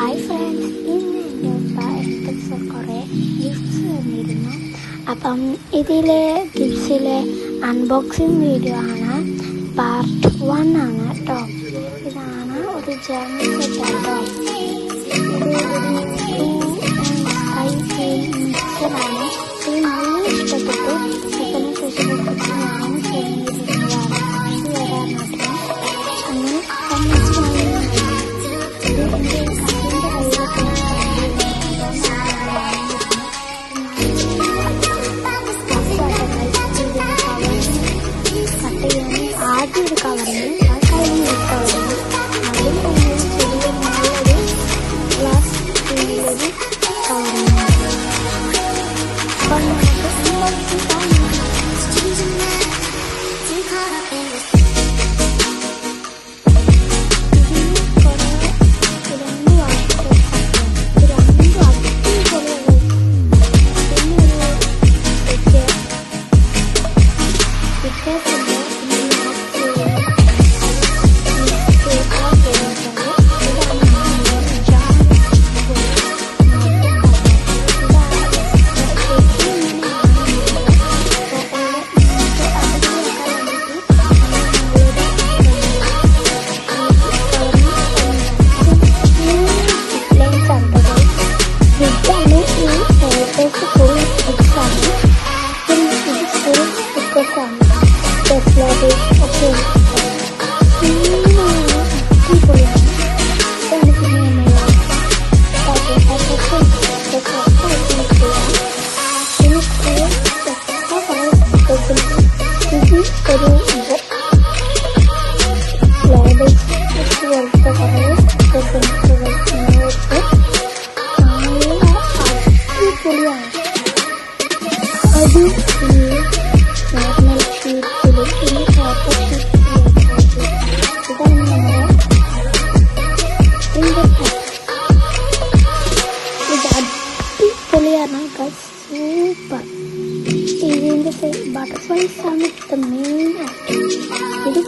Hi friends, ഇന്ന് എൻ്റെ ഉപ്പ എനിക്ക് കുറേ ഗിഫ്റ്റ്സ് തന്നിരുന്നു. അപ്പം ഇതിലെ ഗിഫ്റ്റ്സിലെ അൺബോക്സിങ് വീഡിയോ ആണ്. പാർട്ട് 1 ആണ് കേട്ടോ. ഇതാണ് ഒരു ജേർണൽ സെറ്റ് കേട്ടോ. ഇത് ഒരു 2 മിക്സറാണ്. ഇത് നല്ല ഇഷ്ടപ്പെട്ടു. സെക്കൻഡ് സ്പെഷ്യൽ ഞാൻ ചെയ്യുന്നതാണ്. ഇത് വരാൻ മാത്രം അങ്ങനെ ആദ്യം ഒരു കവറിന് ആ കഴിഞ്ഞ ഒരു കവറിന് അതും ചെറിയ നല്ലൊരു ഗ്ലാസ് ഒരു കവറിന് അപ്പം സൂപ്പർ. ഇതിൻ്റെ ബട്ടർഫ്ലൈസ് ആണ് മെയിൻ ആയിട്ട്. ഇത്